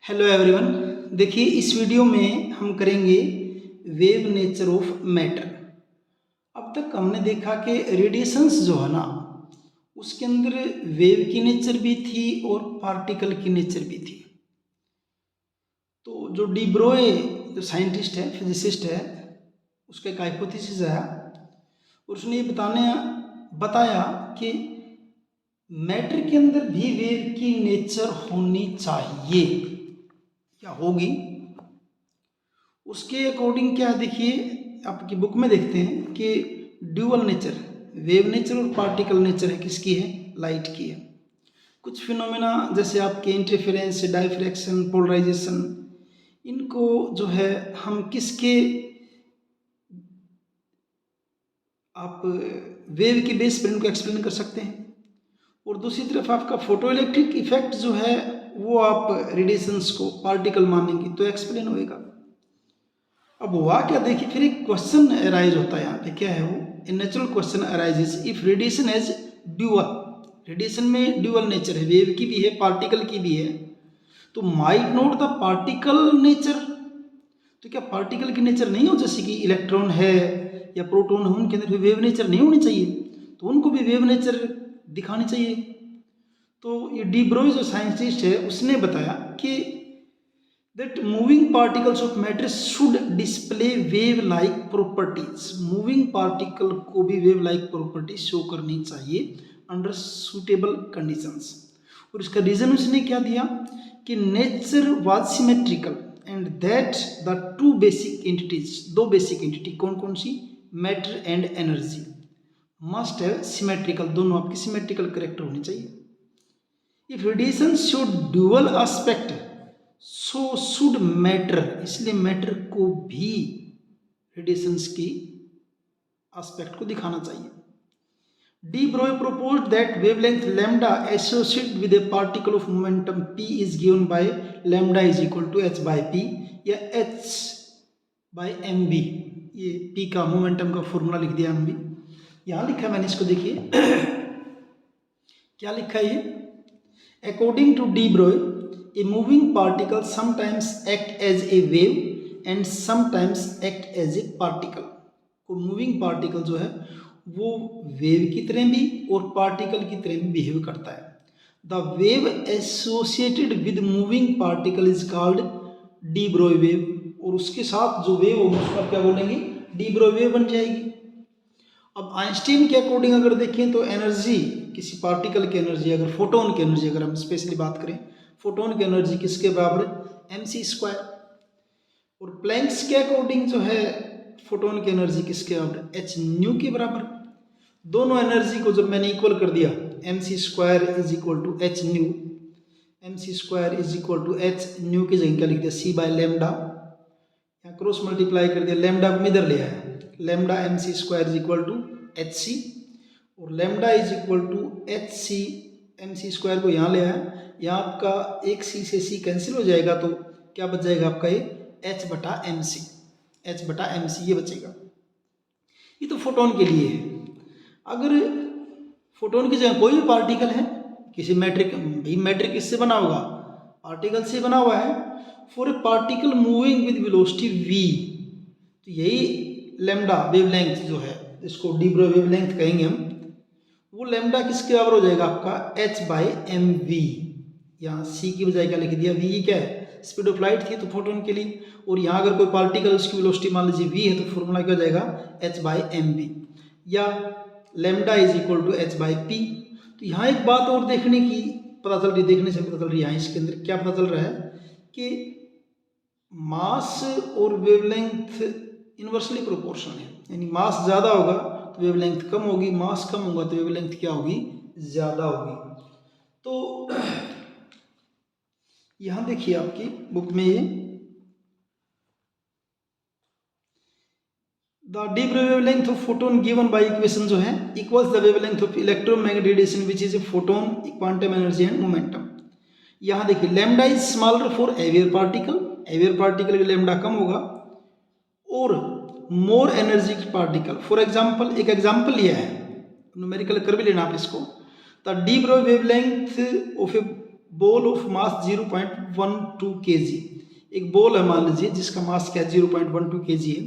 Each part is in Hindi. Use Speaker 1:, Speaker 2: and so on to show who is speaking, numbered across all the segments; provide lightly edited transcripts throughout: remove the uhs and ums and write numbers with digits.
Speaker 1: Hello everyone. देखिए इस वीडियो में हम करेंगे वेव नेचर ऑफ मैटर। अब तक हमने देखा कि रेडिएशंस जो है ना उसके अंदर वेव की नेचर भी थी और पार्टिकल की नेचर भी थी। तो जो डी ब्रोए जो साइंटिस्ट है, फिजिसिस्ट है, उसका एक हाइपोथेसिस आया और उसने ये बताया कि मैटर के अंदर भी वेव की नेचर होनी चाहिए या होगी। उसके अकॉर्डिंग क्या देखिए आपकी बुक में देखते हैं कि ड्यूअल नेचर, वेव नेचर और पार्टिकल नेचर है किसकी है, लाइट की है। कुछ फिनोमेना जैसे आपके इंटरफेरेंस, डायफ्रैक्शन, पोलराइजेशन, इनको जो है हम किसके आप वेव के बेस पर इनको एक्सप्लेन कर सकते हैं। और दूसरी तरफ आपका फोटो इलेक्ट्रिक इफेक्ट जो है वो आप रेडिएशंस को पार्टिकल मानेंगे तो एक्सप्लेन होएगा। अब हुआ क्या देखिए, फिर एक क्वेश्चन अराइज होता है यहाँ पे, क्या है वो, a natural question arises if radiation has dual. Radiation में ड्यूअल नेचर है, वेव की भी है पार्टिकल की भी है, तो might not the particle nature, तो क्या पार्टिकल की नेचर नहीं हो, जैसे कि इलेक्ट्रॉन है या प्रोटॉन है उनके अंदर वेव नेचर नहीं होनी चाहिए, तो उनको भी वेव नेचर दिखानी चाहिए। तो ये डी ब्रोई जो साइंटिस्ट है उसने बताया कि that moving particles of matter should display wave like properties। Moving particle को भी वेव लाइक प्रॉपर्टी शो करनी चाहिए अंडर सुटेबल कंडीशंस। और इसका रीजन उसने क्या दिया कि nature was symmetrical and that the two basic entities, दो बेसिक एंटिटी कौन कौन सी, matter and energy, must have symmetrical, दोनों आपकी सिमेट्रिकल करेक्टर होनी चाहिए। If radiation show dual aspect so should matter, इसलिए मैटर को भी रेडिएशंस की एस्पेक्ट को दिखाना चाहिए। De Broglie proposed that wavelength lambda associated with a particle of momentum p is given by lambda is equal to h by p या h by mv। ये p का मोमेंटम का फॉर्मूला लिख दिया mv, यहाँ लिखा है मैंने, इसको देखिए क्या लिखा है ये, according to de Broglie a moving particle sometimes act as a wave and sometimes act as a particle। को मूविंग पार्टिकल जो है वो वेव की तरह भी और पार्टिकल की तरह भी बिहेव करता है। The wave associated with moving particle is called de Broglie wave, और उसके साथ जो वेव होगी उसको क्या बोलेंगे, डी ब्रोई वेव बन जाएगी। अब आइंस्टीन के अकॉर्डिंग अगर देखें तो एनर्जी, किसी पार्टिकल की एनर्जी, अगर फोटोन की एनर्जी अगर हम स्पेशली बात करें, फोटोन की एनर्जी किसके बराबर है, mc²। और प्लैंक्स के अकॉर्डिंग जो है फोटोन की एनर्जी किसके बराबर, h न्यू के बराबर। दोनों एनर्जी को जब मैंने इक्वल कर दिया, mc² is equal to h nu, mc² is equal to h nu की जगह क्या लिख दिया, c बाय लेमडा, यहाँ क्रॉस मल्टीप्लाई कर दिया, लेमडा को इधर ले आया, lambda mc² is equal to hc, और lambda is equal to hc, mc² को यहाँ ले आया, यहाँ आपका एक c से c कैंसिल हो जाएगा तो क्या बच जाएगा आपका ये h बटा mc ये बचेगा। ये तो फोटोन के लिए है। अगर फोटोन की जगह कोई भी पार्टिकल है, किसी मैट्रिक, भाई मैट्रिक किससे बना होगा, पार्टिकल से बना हुआ है, for a particle moving with velocity v, तो यही लेमडा वेवलेंथ जो है जिसको डी ब्रोई वेवलेंथ कहेंगे हम, वो लेमडा किसके बराबर हो जाएगा आपका h बाई एम वी, यहाँ c की बजाय क्या लिख दिया, v क्या है, स्पीड ऑफ लाइट थी तो फोटोन के लिए, और यहाँ अगर कोई पार्टिकल उसकी वेलोसिटी मान लीजिए v है तो फॉर्मूला क्या हो जाएगा h बाई एम वी, या lambda is equal to h by P. तो यहाँ एक बात और देखने की पता चल रही, देखने से पता चल रही है, यहाँ इसके अंदर क्या पता चल रहा है कि मास और वेवलेंथ इनवर्सली प्रोपोर्शनल है, यानी मास ज़्यादा होगा तो वेवलेंथ कम होगी, मास कम होगा तो वेवलेंथ क्या होगी, ज़्यादा होगी। तो यहाँ देखिए आपकी बुक में ये the de Broglie wavelength of photon given by equation जो है equals the wavelength of electromagnetic radiation which is a photon, quantum energy and momentum. यहाँ देखिए lambda is smaller for heavier particle, heavier particle का लेमडा कम होगा, और more energy particle, for example एक एग्जाम्पल लिया है, न्यूमेरिकल कर भी लेना आप इसको, the de Broglie wavelength of a ball of mass 0.12 kg, एक बॉल है मान लीजिए जिसका मास क्या 0.12 kg है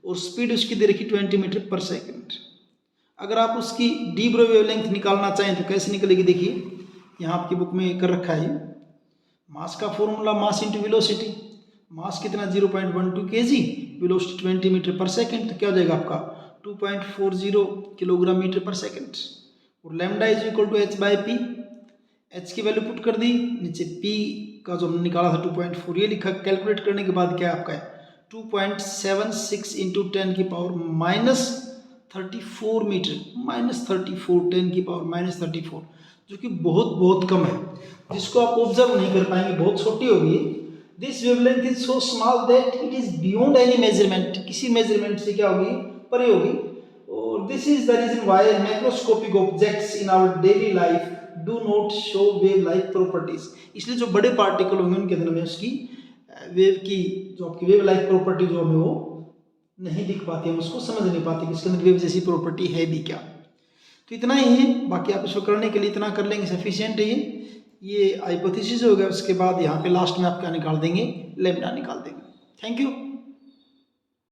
Speaker 1: और स्पीड उसकी दे रखी 20 मीटर पर सेकेंड। अगर आप उसकी डी ब्रो वेवलेंथ निकालना चाहें तो कैसे निकलेगी, देखिए यहाँ आपकी बुक में कर रखा है मास का formula mass into velocity. Mass कितना 0.12 kg, वेलोसिटी 20 मीटर पर सेकेंड, तो क्या हो जाएगा आपका 2.40 किलोग्राम मीटर पर सेकेंड। और lambda is equal to H by P, H की वैल्यू पुट कर दी, नीचे पी का जो हमने निकाला था 2.4 ये लिखा, कैलकुलेट करने के बाद क्या आपका है 2.76 इंटू 10 की पावर माइनस 34 मीटर, माइनस 34 10 की पावर माइनस 34, जो कि बहुत बहुत कम है, जिसको आप ऑब्जर्व नहीं कर पाएंगे, बहुत छोटी होगी। This wavelength is so small that it is beyond any measurement, किसी मेजरमेंट से क्या होगी, परे होगी। और this is the reason why macroscopic objects in our daily life do not show wave like properties. इसलिए जो बड़े पार्टिकल होंगे उनके अंदर में उसकी वेव की जो आपकी वेव लाइक प्रॉपर्टी जो हमें वो नहीं दिख पाती, हम उसको समझ नहीं पाते कि इसके अंदर वेव जैसी प्रॉपर्टी है भी क्या। तो इतना ही है, बाकी आप इसको करने के लिए इतना कर लेंगे सफिशिएंट है। ये हाइपोथेसिस हो गया, उसके बाद यहाँ पे लास्ट में आप क्या निकाल देंगे, लैम्डा निकाल देंगे। Thank you.